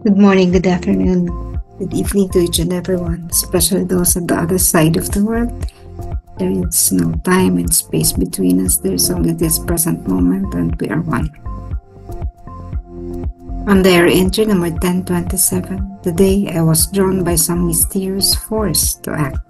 Good morning, good afternoon, good evening to each and everyone, especially those on the other side of the world. There is no time and space between us. There is only this present moment, and we are one. On the air entry number 1027, today I was drawn by some mysterious force to act.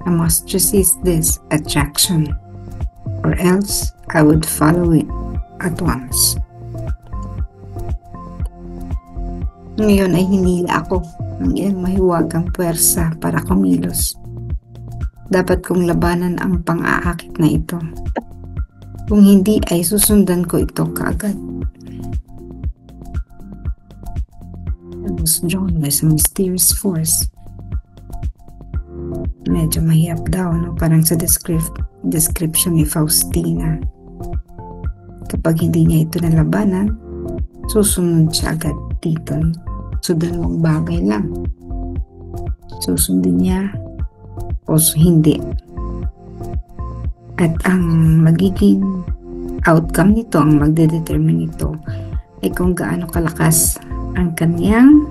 I must resist this attraction, or else I would follow it at once. Ngayon ay hinila ako ng iyong mahiwagang puwersa para kumilos. Dapat kong labanan ang pang-aakit na ito. Kung hindi ay susundan ko ito kaagad. I was drawn by some mysterious force. Medyo mahirap daw, no? Parang sa description ni Faustina. Kapag hindi niya ito nalabanan, susunod siya agad dito. So, dalawang bagay lang. Susundin niya o hindi. At ang magiging outcome nito, ang magdedetermine nito, ay kung gaano kalakas ang kanyang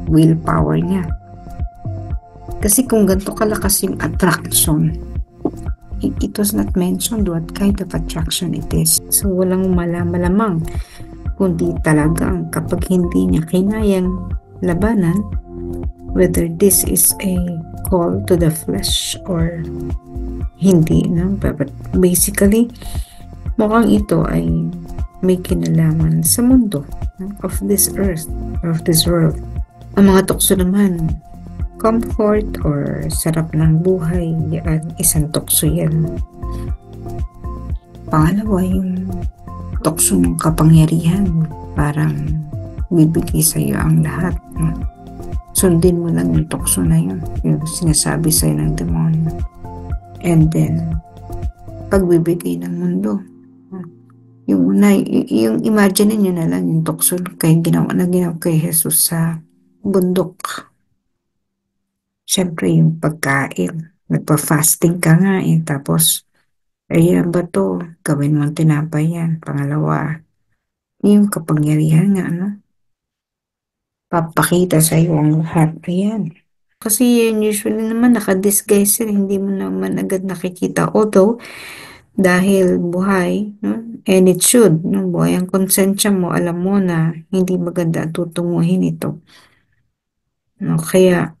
willpower niya. Kasi kung ganito kalakas yung attraction, it was not mentioned what kind of attraction it is. So, walang malamang kundi talagang kapag hindi niya kinayang labanan, whether this is a call to the flesh or hindi, no? But basically, mukhang ito ay may kinalaman sa mundo, no? Of this earth, or of this world. Ang mga tukso naman, comfort or sarap ng buhay, yan, isang tukso yan. Pangalawa, yung tukso ng kapangyarihan, parang bibigay sa iyo ang lahat. No? Sundin mo lang yung tukso na yun, yung sinasabi sa iyo ng demonyo. And then, pagbibigay ng mundo. Yung una, yung imagine niyo na lang yung tukso kay ginawa kay Jesus sa bundok. Siyempre yung pagkain, nagpa-fasting ka nga tapos ayan ba to? Gawin mo ang tinapay yan. Pangalawa, yung kapangyarihan nga, ano? Papakita sa iyo ang lahat. Ayan. Kasi usually naman nakadisguise yun. Hindi mo naman agad nakikita. Although, dahil buhay, no? And it should, no? Buhay ang konsensya mo, alam mo na hindi maganda tutunguhin ito. No? Kaya,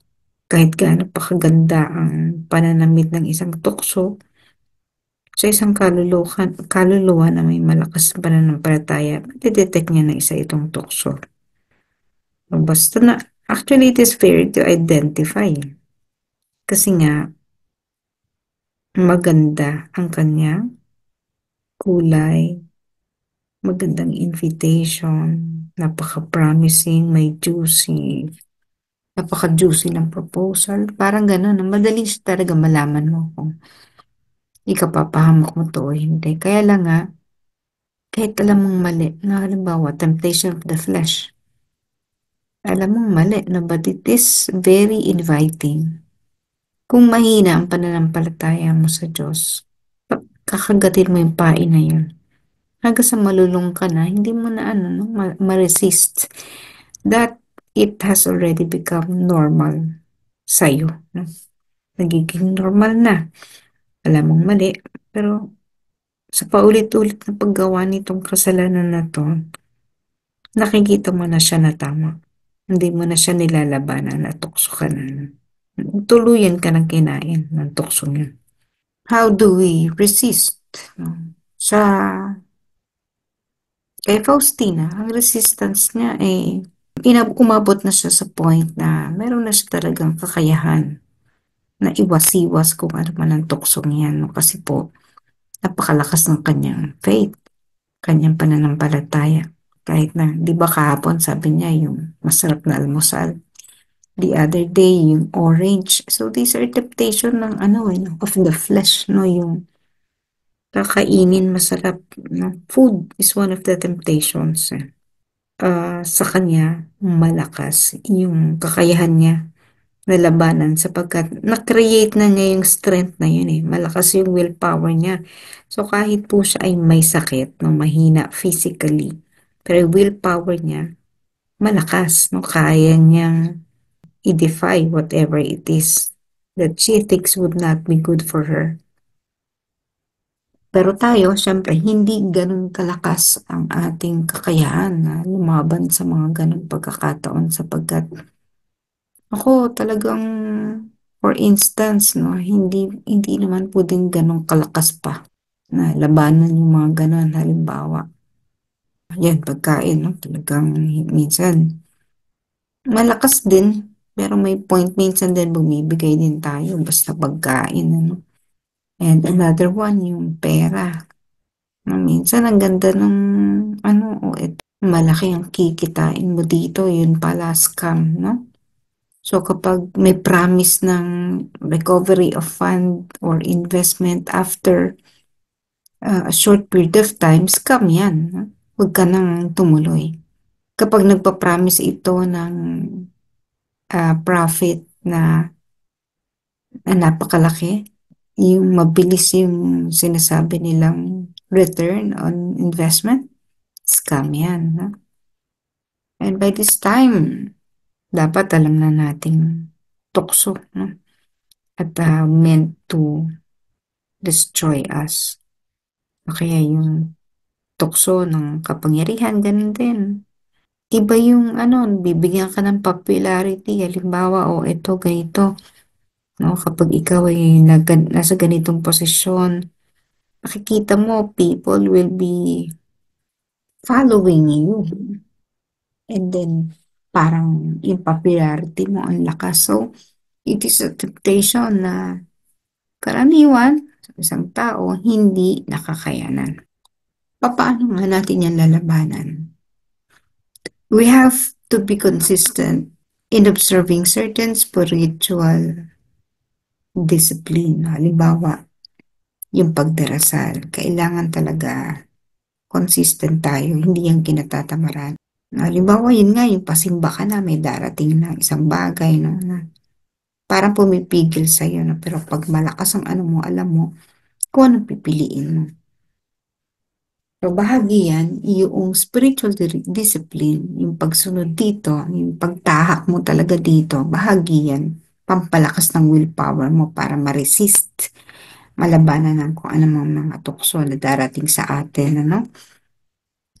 kahit gaano pa kaganda ang pananamit ng isang tukso, sa isang kaluluwa na may malakas pananampalataya, matidetect niya na isa itong tukso. Basta na, actually it is fair to identify. Kasi nga, maganda ang kanya kulay, magandang invitation, napaka-promising, may juicy, napaka-juicy ng proposal. Parang gano'n, madali siya talaga malaman mo kung ikapapahamak mo to o hindi. Kaya lang nga, kahit alam mong mali, na halimbawa, temptation of the flesh, alam mong mali, no? But it is very inviting. Kung mahina ang pananampalataya mo sa Diyos, kakagatin mo yung pain na yun. Hanggang sa malulung ka na, hindi mo na no, ma-resist. That it has already become normal sa'yo. No? Nagiging normal na. Alam mong mali, pero sa paulit-ulit na paggawa nitong kasalanan na to, nakikita mo na siya na tama. Hindi mo na siya nilalabanan at tukso ka na. Tuluyan ka ng kinain ng tukso niya. How do we resist? Kay Faustina, ang resistance niya ay umabot na siya sa point na meron na siya talagang kakayahan na iwas-iwas kung ano man ang tuksong yan. Kasi po, napakalakas ng kanyang faith, kanyang pananampalataya. Kahit na, di ba kahapon sabi niya yung masarap na almusal. The other day, yung orange. So, these are temptation ng of the flesh, no? Yung kakainin masarap, no? Food is one of the temptations. Sa kanya, malakas yung kakayahan niya na labanan sapagkat na-create na niya yung strength na yun Malakas yung willpower niya. So, kahit po siya ay may sakit, no, mahina physically, Pero yung willpower niya, malakas, no? Kaya niyang i-defy whatever it is that she thinks would not be good for her. Pero tayo, syempre, hindi ganun kalakas ang ating kakayahan na lumaban sa mga ganun pagkakataon sapagkat ako talagang, for instance, no, hindi naman po din ganun kalakas pa na labanan yung mga ganun. Halimbawa, yan, pagkain, no, talagang minsan malakas din, pero may point minsan din bumibigay din tayo basta pagkain, ano. And another one, yung pera. Na minsan ang ganda ng ano, o ito, malaki ang kikitain mo dito, yun pala scam, no? So kapag may promise ng recovery of fund or investment after a short period of time, scam yan, no? Huwag ka nang tumuloy. Kapag nagpa-promise ito ng profit na napakalaki, yung mabilis yung sinasabi nilang return on investment, scam yan, no? And by this time, dapat alam na nating tukso, no? At meant to destroy us. O kaya yung tukso ng kapangyarihan, ganun din. Iba yung ano, bibigyan ka ng popularity, halimbawa, o ito, ganito, no? Kapag ikaw ay nasa ganitong posisyon, makikita mo, people will be following you. And then, parang yung popularity mo ang lakas. So, it is a temptation na karaniwan sa isang tao hindi nakakayanan. Paano nga natin yan lalabanan? We have to be consistent in observing certain spiritual discipline. Halimbawa, yung pagdarasal. Kailangan talaga consistent tayo, hindi yung kinatatamaran. Halimbawa, yun nga, yung pasimba ka na, may darating na isang bagay, no, na parang pumipigil sa'yo, no? Pero pag malakas ang ano mo, alam mo, kung anong pipiliin mo. So, bahagi yan, yung spiritual discipline, yung pagsunod dito, yung pagtahak mo talaga dito, bahagi yan, pampalakas ng willpower mo para ma-resist, malabanan ng kung ano mga tukso na darating sa atin, ano?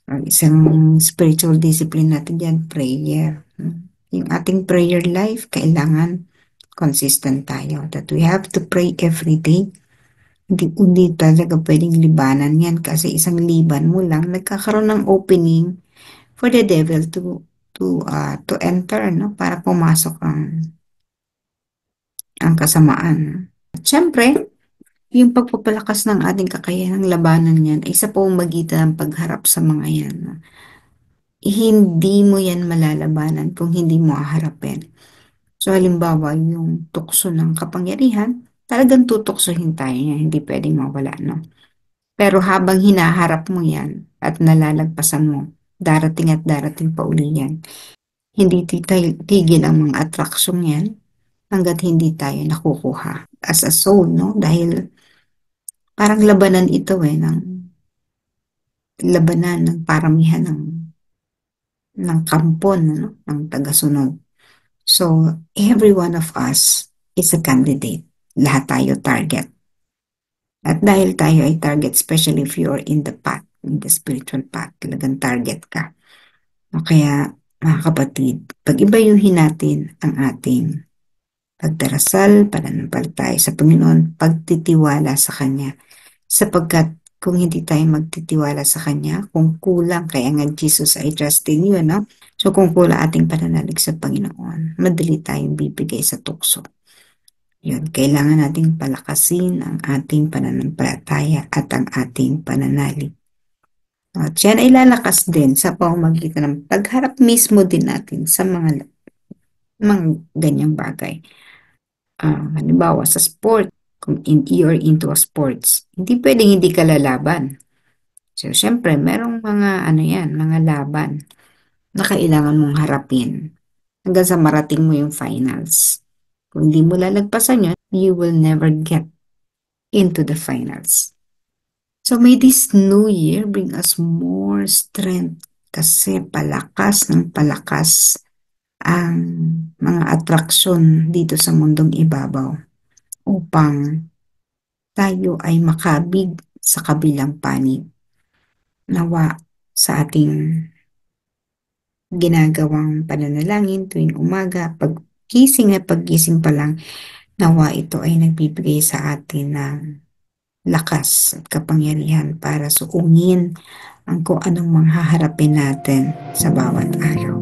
Ang isang spiritual discipline natin yan, prayer. Yung ating prayer life, kailangan consistent tayo. That we have to pray every day. Hindi talaga pwedeng libanan yan kasi isang liban mo lang, nagkakaroon ng opening for the devil to enter, no? Para pumasok ang kasamaan. At syempre, yung pagpapalakas ng ating kakayanang labanan yan ay sa pamamagitan ng pagharap sa mga yan. No? Hindi mo yan malalabanan kung hindi mo haharapin. So, halimbawa, yung tukso ng kapangyarihan, talagang tutuksohin tayo niya, hindi pwedeng mawala, no? Pero habang hinaharap mo yan at nalalagpasan mo, darating at darating pa uli yan. Hindi tigil ang mga atraksyon yan hanggat hindi tayo nakukuha as a soul, no? Dahil parang labanan ito ng labanan ng paramihan ng kampon, no? Ng tagasunod. So, every one of us is a candidate. Lahat tayo target. At dahil tayo ay target, especially if you are in the path, in the spiritual path, talagang target ka. O kaya, mga kapatid, pag-ibayuhin natin ang ating pagdarasal, pananampalataya sa Panginoon, pagtitiwala sa Kanya. Sapagkat kung hindi tayo magtitiwala sa Kanya, kung kulang, kaya nga Jesus, I trust in you, no? So kung kulang ating pananalig sa Panginoon, madali tayong bibigay sa tukso. Yun, kailangan nating palakasin ang ating pananampalataya at ang ating pananalig. At yan ay lalakas din sa pamamagitan ng pagharap mismo din natin sa mga ganyang bagay. Halimbawa sa sport, kung you're into a sports, hindi pwedeng hindi ka lalaban. So, syempre, merong mga mga laban na kailangan mong harapin hanggang sa marating mo yung finals. Kung hindi mo lalagpasan yun, you will never get into the finals. So may this new year bring us more strength kasi palakas ng palakas ang mga atraksyon dito sa mundong ibabaw upang tayo ay makabig sa kabilang panig. Nawa sa ating ginagawang pananalangin tuwing umaga, paggising at paggising pa lang, nawa ito ay nagbibigay sa atin ng lakas at kapangyarihan para suungin ang kung anong mga haharapin natin sa bawat araw.